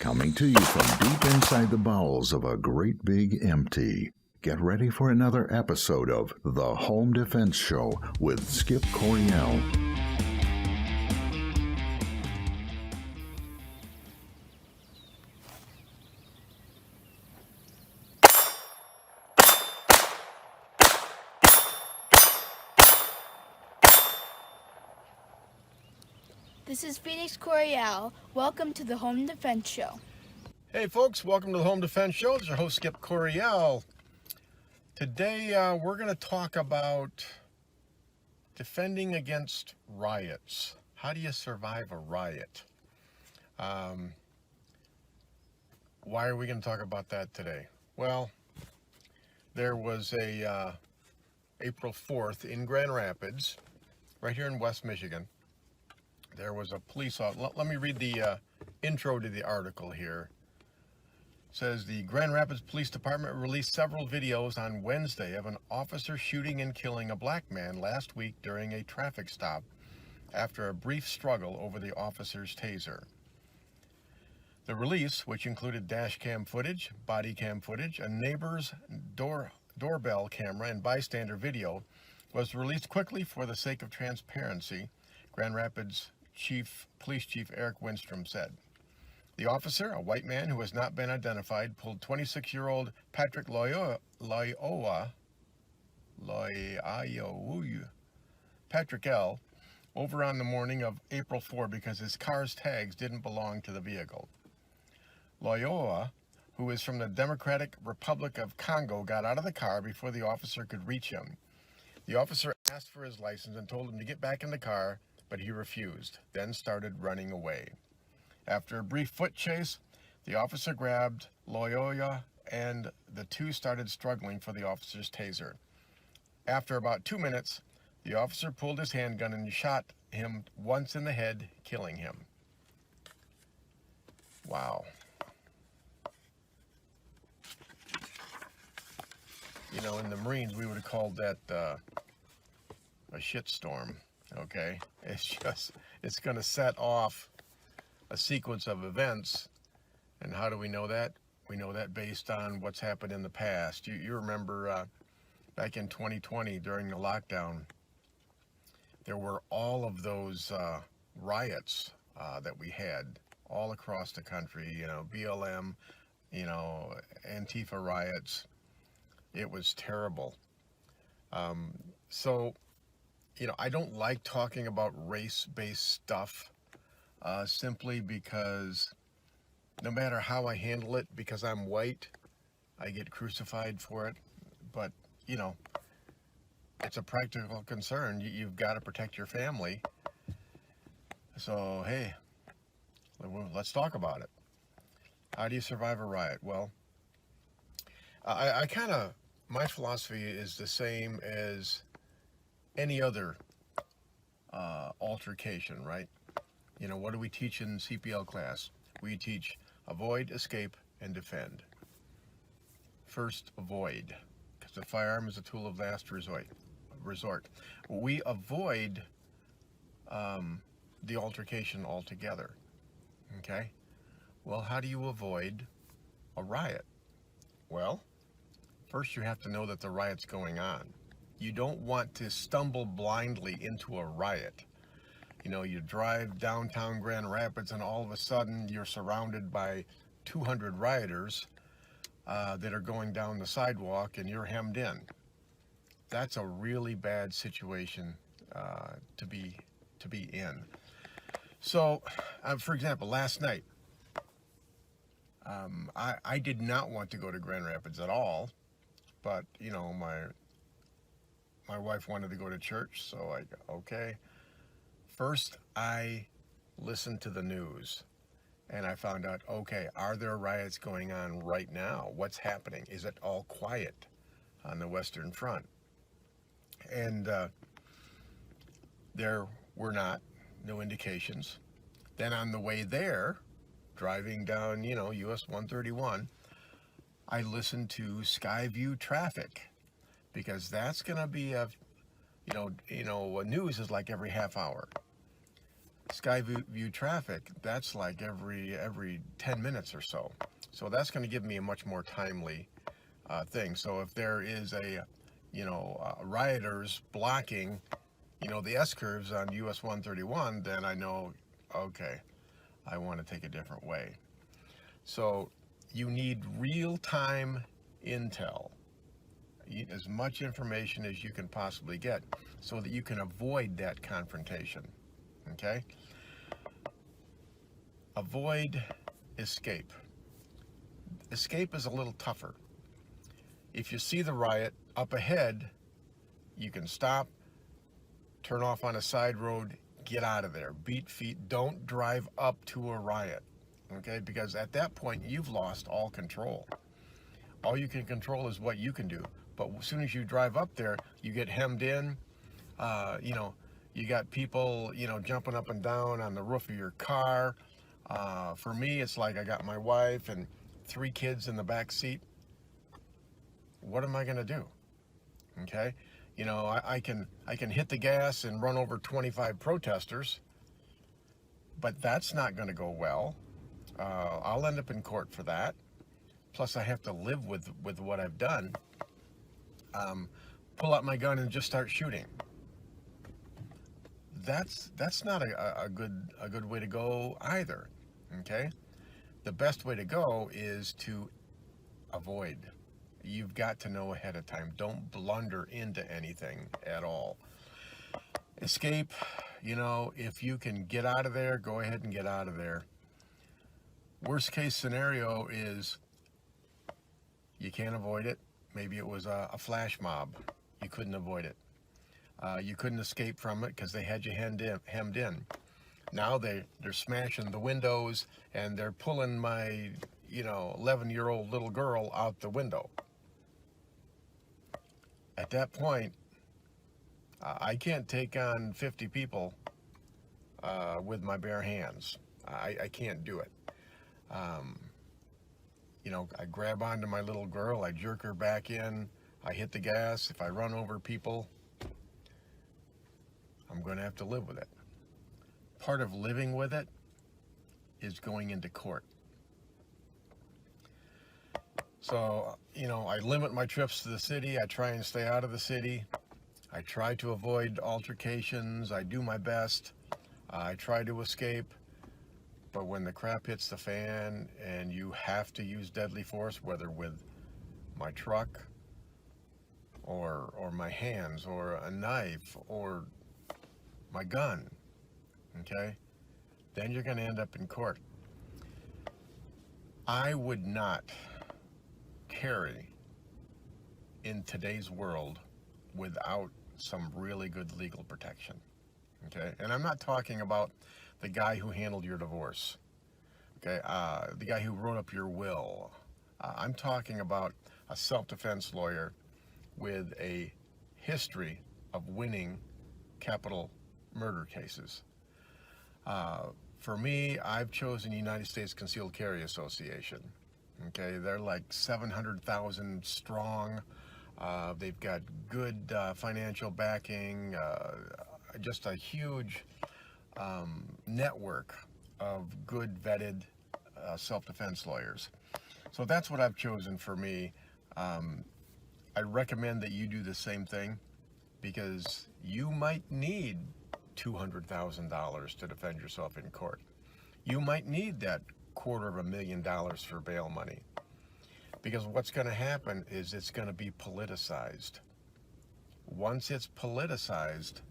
Coming to you from deep inside the bowels of a great big empty. Get ready for another episode of The Home Defense Show with Skip Coryell. This is Phoenix Coryell. Welcome to the Home Defense Show. Hey folks, welcome to the Home Defense Show. This is your host Skip Coryell. Today we're going to talk about defending against riots. How do you survive a riot? Why are we going to talk about that today? Well, there was a April 4th in Grand Rapids, right here in West Michigan. There was a police officer. Let me read the intro to the article here. It says the Grand Rapids Police Department released several videos on Wednesday of an officer shooting and killing a black man last week during a traffic stop after a brief struggle over the officer's taser. The release, which included dash cam footage, body cam footage, a neighbor's doorbell camera, and bystander video, was released quickly for the sake of transparency, Grand Rapids Police Chief Eric Winstrom said. The officer, a white man who has not been identified, pulled 26-year-old Patrick Patrick L. over on the morning of April 4 because his car's tags didn't belong to the vehicle. Loyola, who is from the Democratic Republic of Congo, got out of the car before the officer could reach him. The officer asked for his license and told him to get back in the car, but he refused, then started running away. After a brief foot chase, the officer grabbed Loyola and the two started struggling for the officer's taser. After about 2 minutes, the officer pulled his handgun and shot him once in the head, killing him. Wow. You know, in the Marines, we would have called that a shitstorm. Okay, it's going to set off a sequence of events. And how do we know that? We know that based on what's happened in the past. You remember back in 2020 during the lockdown, there were all of those riots that we had all across the country, you know, BLM, you know, Antifa riots. It was terrible. So, you know, I don't like talking about race-based stuff simply because no matter how I handle it, because I'm white, I get crucified for it. But, you know, it's a practical concern. You've got to protect your family. So, hey, let's talk about it. How do you survive a riot? Well, my philosophy is the same as any other altercation, right? You know, what do we teach in CPL class? We teach avoid, escape, and defend. First, avoid, because the firearm is a tool of last resort. We avoid the altercation altogether, okay? Well, how do you avoid a riot? Well, first you have to know that the riot's going on. You don't want to stumble blindly into a riot. You know, you drive downtown Grand Rapids and all of a sudden you're surrounded by 200 rioters that are going down the sidewalk and you're hemmed in. That's a really bad situation to be in. So, for example, last night, I did not want to go to Grand Rapids at all, but, you know, my wife wanted to go to church, so I go, okay. First, I listened to the news, and I found out, okay, are there riots going on right now? What's happening? Is it all quiet on the Western Front? And there were no indications. Then on the way there, driving down, you know, US 131, I listened to Skyview traffic, because that's going to be news is like every half hour. Sky view traffic, that's like every 10 minutes or so. So that's going to give me a much more timely thing. So if there is rioters blocking, the S curves on US 131, then I know, okay, I want to take a different way. So you need real-time intel, as much information as you can possibly get, so that you can avoid that confrontation. Okay? Avoid escape. Escape is a little tougher. If you see the riot up ahead, you can stop, turn off on a side road, get out of there. Beat feet. Don't drive up to a riot. Okay? Because at that point, you've lost all control. All you can control is what you can do. But as soon as you drive up there, you get hemmed in. You got people, jumping up and down on the roof of your car. For me, it's like I got my wife and 3 kids in the back seat. What am I going to do? Okay? I can hit the gas and run over 25 protesters, but that's not going to go well. I'll end up in court for that. Plus, I have to live with what I've done. Pull out my gun and just start shooting. That's not a good way to go either. Okay? The best way to go is to avoid. You've got to know ahead of time. Don't blunder into anything at all. Escape, if you can get out of there, go ahead and get out of there. Worst case scenario is you can't avoid it. Maybe it was a flash mob. You couldn't avoid it. You couldn't escape from it because they had you hemmed in. Now they're smashing the windows and they're pulling my 11-year-old little girl out the window. At that point, I can't take on 50 people with my bare hands. I can't do it. I grab onto my little girl, I jerk her back in, I hit the gas. If I run over people, I'm going to have to live with it. Part of living with it is going into court. So, I limit my trips to the city. I try and stay out of the city. I try to avoid altercations. I do my best. I try to escape. But when the crap hits the fan and you have to use deadly force, whether with my truck or my hands or a knife or my gun, okay, then you're going to end up in court. I would not carry in today's world without some really good legal protection. Okay, and I'm not talking about the guy who handled your divorce, okay, the guy who wrote up your will. I'm talking about a self-defense lawyer with a history of winning capital murder cases. For me, I've chosen United States Concealed Carry Association. Okay, they're like 700,000 strong. They've got good financial backing, just a huge network of good vetted self-defense lawyers. So that's what I've chosen for me. I recommend that you do the same thing, because you might need $200,000 to defend yourself in court. You might need that $250,000 for bail money, because what's going to happen is it's going to be politicized. Once it's politicized,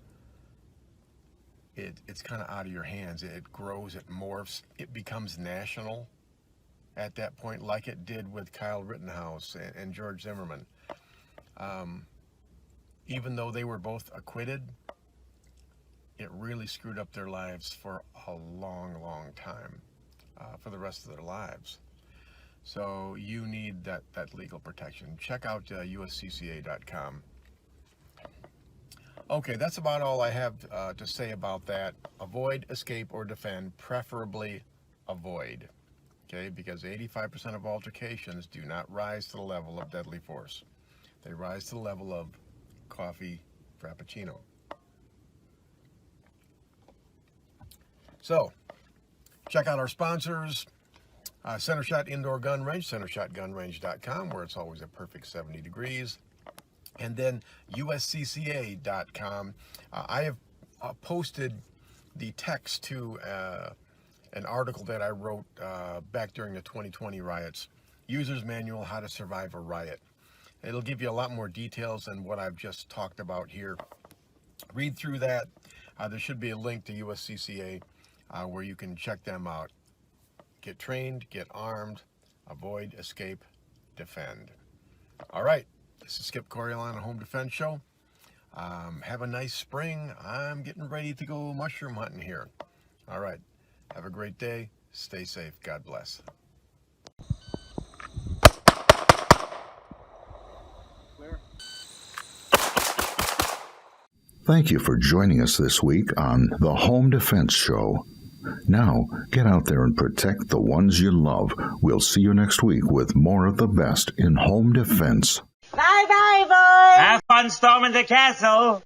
it's kind of out of your hands. It grows, it morphs, it becomes national at that point, like it did with Kyle Rittenhouse and George Zimmerman. Even though they were both acquitted, it really screwed up their lives for a long, long time, for the rest of their lives. So you need that legal protection. Check out uscca.com. Okay, that's about all I have to say about that. Avoid, escape, or defend. Preferably avoid. Okay, because 85% of altercations do not rise to the level of deadly force. They rise to the level of coffee frappuccino. So, check out our sponsors, Center Shot Indoor Gun Range, centershotgunrange.com, where it's always a perfect 70 degrees. And then uscca.com. I have posted the text to an article that I wrote back during the 2020 riots, User's Manual, How to Survive a Riot. It'll give you a lot more details than what I've just talked about here. Read through that. There should be a link to USCCA where you can check them out. Get trained, get armed, avoid, escape, defend. All right, this is Skip Coryell on a Home Defense Show. Have a nice spring. I'm getting ready to go mushroom hunting here. All right, have a great day. Stay safe. God bless. Thank you for joining us this week on the Home Defense Show. Now, get out there and protect the ones you love. We'll see you next week with more of the best in home defense. Bye-bye, boys! Have fun storming the castle!